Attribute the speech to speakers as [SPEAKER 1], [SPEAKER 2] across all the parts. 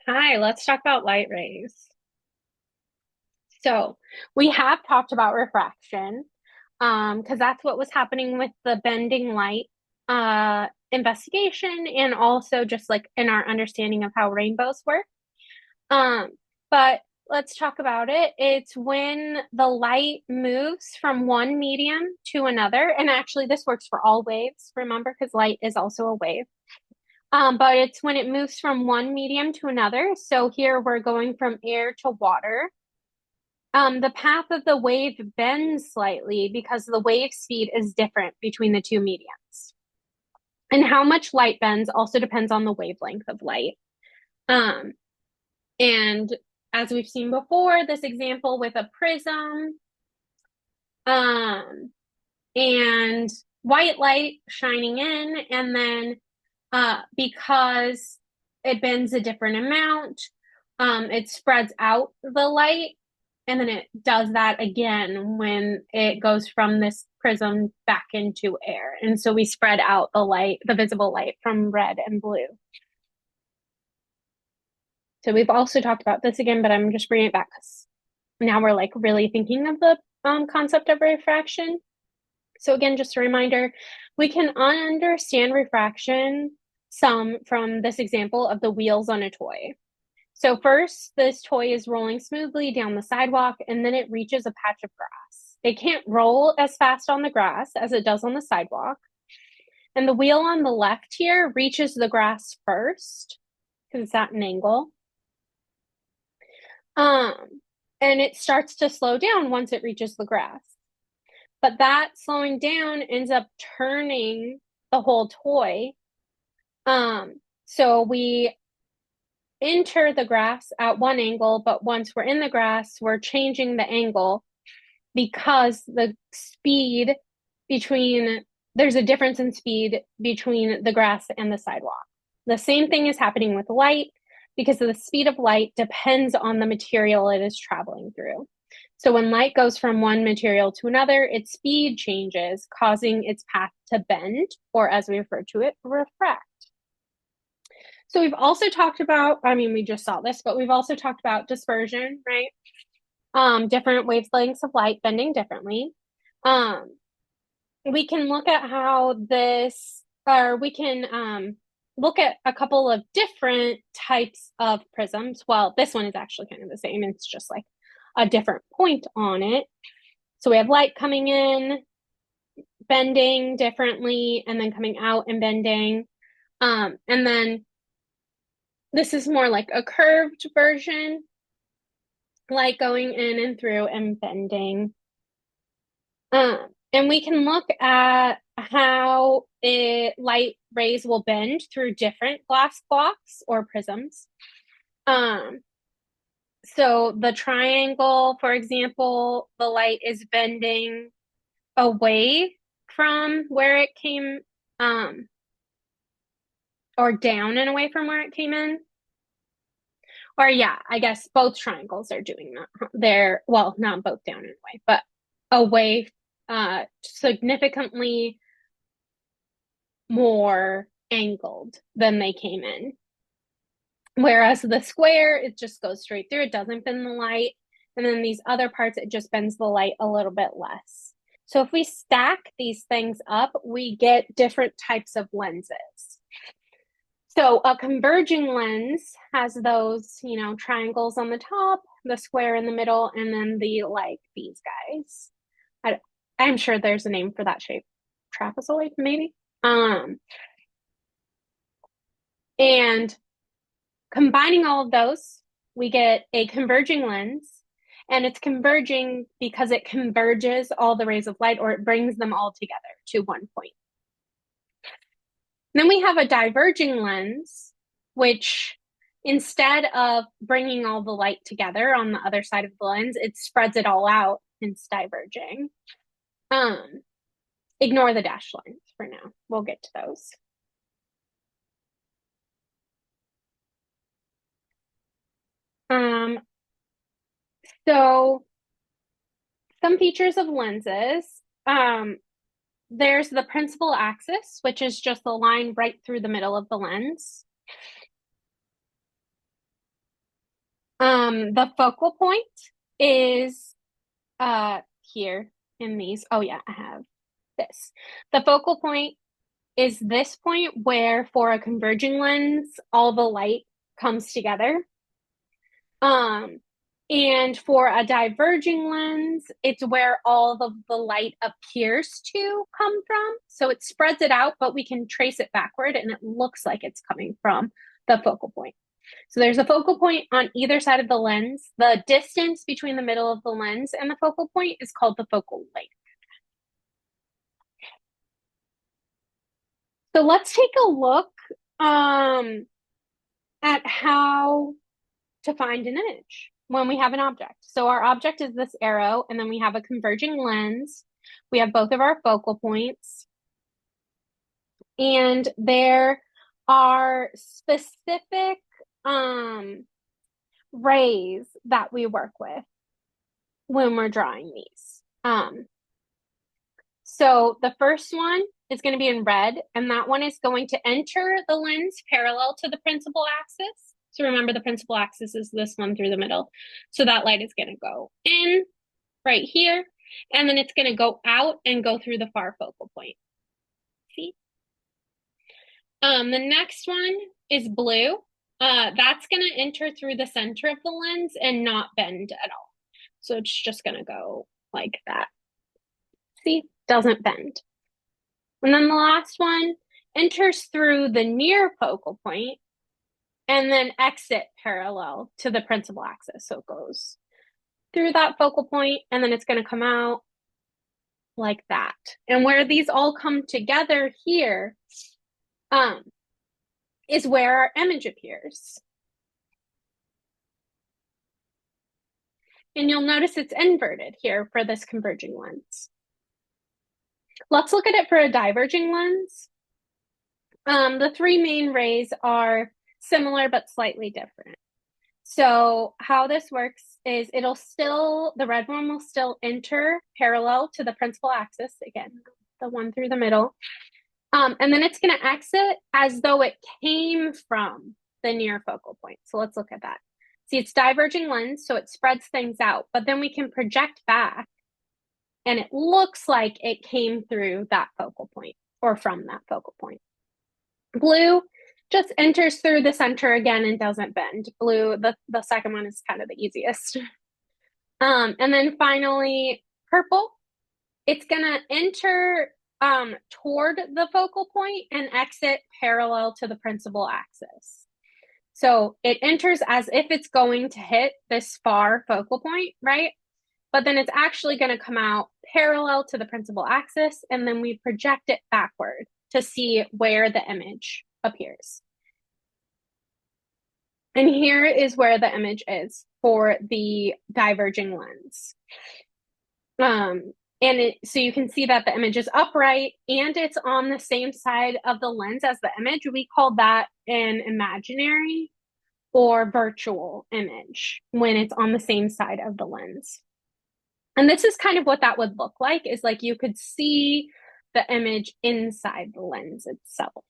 [SPEAKER 1] Hi, let's talk about light rays. So we have talked about refraction, because that's what was happening with the bending light investigation and also just like in our understanding of how rainbows work. Um, but let's talk about it. It's when the light moves from one medium to another, and actually this works for all waves, remember, because light is also a wave. But it's when it moves from one medium to another. So here we're going from air to water. The path of the wave bends slightly because the wave speed is different between the two mediums. And how much light bends also depends on the wavelength of light. Um, and as we've seen before, this example with a prism, um, and white light shining in, and then because it bends a different amount, it spreads out the light, and then it does that again when it goes from this prism back into air. And so we spread out the light, the visible light from red and blue. So we've also talked about this again, but I'm just bringing it back because now we're like really thinking of the concept of refraction. So again, just a reminder, we can understand refraction some from this example of the wheels on a toy. So first, this toy is rolling smoothly down the sidewalk, and then it reaches a patch of grass. It can't roll as fast on the grass as it does on the sidewalk. And the wheel on the left here reaches the grass first because it's at an angle. Um, and it starts to slow down once it reaches the grass. But that slowing down ends up turning the whole toy. So we enter the grass at one angle, but once we're in the grass, we're changing the angle because the speed between there's a difference in speed between the grass and the sidewalk. The same thing is happening with light because the speed of light depends on the material it is traveling through. So when light goes from one material to another, its speed changes, causing its path to bend, or as we refer to it, refract. So we've also talked about, I mean, we just saw this, but we've also talked about dispersion, right? Different wavelengths of light bending differently. Um, we can look at how this, or we can look at a couple of different types of prisms. Well, this one is actually kind of the same. It's just like a different point on it. So we have light coming in, bending differently, and then coming out and bending. And then this is more like a curved version, light going in and through and bending. And we can look at how light rays will bend through different glass blocks or prisms. Um, so the triangle, for example, the light is bending away from where it came, or down and away from where it came in. Or yeah, I guess both triangles are doing that. They're, well, not both down and away, but away significantly more angled than they came in. Whereas the square, it just goes straight through. It doesn't bend the light. And then these other parts, it just bends the light a little bit less. So if we stack these things up, we get different types of lenses. So a converging lens has those, triangles on the top, the square in the middle, and then the like these guys. I, I'm sure there's a name for that shape. Trapezoid, maybe. And combining all of those, we get a converging lens. And it's converging because it converges all the rays of light, or it brings them all together to one point. Then we have a diverging lens, which instead of bringing all the light together on the other side of the lens, it spreads it all out and it's diverging. Um, Ignore the dashed lines for now. We'll get to those. Um, so some features of lenses. There's the principal axis, which is just the line right through the middle of the lens. The focal point is here in these. Oh yeah, I have this. The focal point is this point where for a converging lens, all the light comes together. And for a diverging lens, it's where all the light appears to come from. So it spreads it out, but we can trace it backward and it looks like it's coming from the focal point. So there's a focal point on either side of the lens. The distance between the middle of the lens and the focal point is called the focal length. So let's take a look at how to find an image when we have an object. So our object is this arrow, and then we have a converging lens. We have both of our focal points. And there are specific rays that we work with when we're drawing these. So the first one is going to be in red, and that one is going to enter the lens parallel to the principal axis. So remember, the principal axis is this one through the middle. So that light is going to go in right here, and then it's going to go out and go through the far focal point. See? The next one is blue. That's going to enter through the center of the lens and not bend at all. So it's just going to go like that. See? Doesn't bend. And then the last one enters through the near focal point and then exit parallel to the principal axis. So it goes through that focal point and then it's going to come out like that. And where these all come together here is where our image appears. And you'll notice it's inverted here for this converging lens. Let's look at it for a diverging lens. The three main rays are similar but slightly different. So how this works is the red one will still enter parallel to the principal axis, again, the one through the middle. And then it's going to exit as though it came from the near focal point. So let's look at that. See, it's diverging lens, so it spreads things out, but then we can project back and it looks like it came through that focal point or from that focal point. Blue just enters through the center again and doesn't bend. Blue, the second one is kind of the easiest. And then finally, purple. It's going to enter toward the focal point and exit parallel to the principal axis. So it enters as if it's going to hit this far focal point, right? But then it's actually going to come out parallel to the principal axis, and then we project it backward to see where the image appears. And here is where the image is for the diverging lens. So you can see that the image is upright and it's on the same side of the lens as the image. We call that an imaginary or virtual image when it's on the same side of the lens. And this is kind of what that would look like, is like you could see the image inside the lens itself.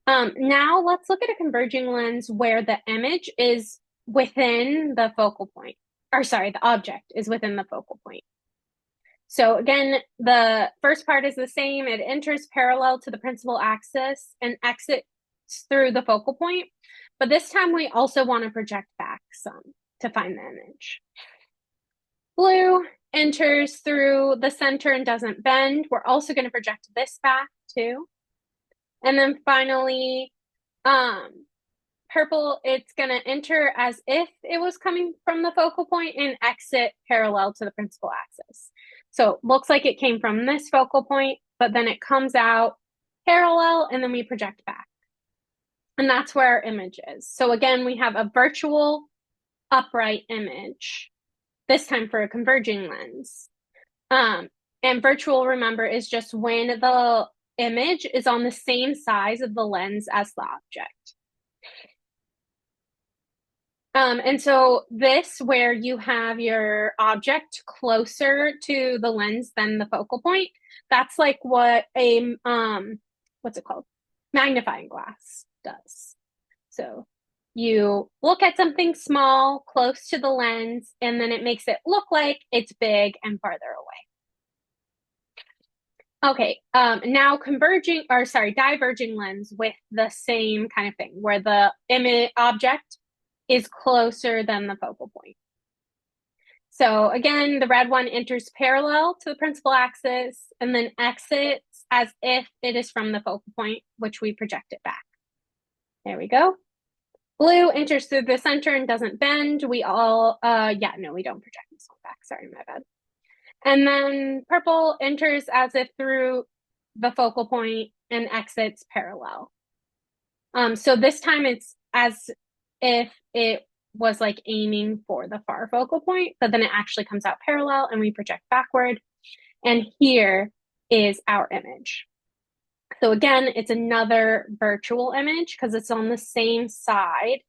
[SPEAKER 1] Now let's look at a converging lens where the image is within the focal point. Or sorry, the object is within the focal point. So again, the first part is the same. It enters parallel to the principal axis and exits through the focal point. But this time we also want to project back some to find the image. Blue enters through the center and doesn't bend. We're also going to project this back too. And then finally, purple, it's going to enter as if it was coming from the focal point and exit parallel to the principal axis. So it looks like it came from this focal point, but then it comes out parallel and then we project back. And that's where our image is. So again, we have a virtual upright image, this time for a converging lens. And virtual, remember, is just when the image is on the same size of the lens as the object. And so this, where you have your object closer to the lens than the focal point, that's like what what's it called? Magnifying glass does. So You look at something small close to the lens, and then it makes it look like it's big and farther away. Okay, now diverging lens with the same kind of thing, where the image object is closer than the focal point. So again, the red one enters parallel to the principal axis and then exits as if it is from the focal point, which we project it back. There we go. Blue enters through the center and doesn't bend. We don't project this one back. Sorry, my bad. And then purple enters as if through the focal point and exits parallel. So this time it's as if it was like aiming for the far focal point, but then it actually comes out parallel and we project backward. And here is our image. So again, it's another virtual image because it's on the same side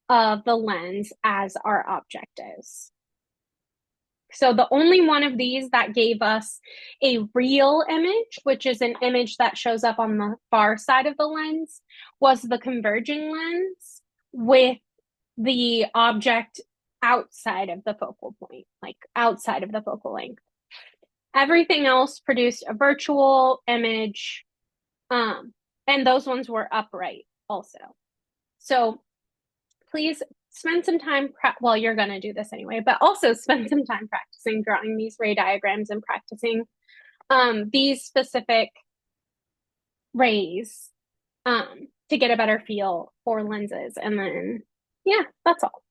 [SPEAKER 1] of the lens as our object is. So the only one of these that gave us a real image, which is an image that shows up on the far side of the lens, was the converging lens with the object outside of the focal point, like outside of the focal length. Everything else produced a virtual image, and those ones were upright also. So please spend some time, well, you're going to do this anyway, but also spend some time practicing drawing these ray diagrams and practicing these specific rays to get a better feel for lenses. And then, yeah, that's all.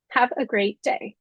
[SPEAKER 1] Have a great day.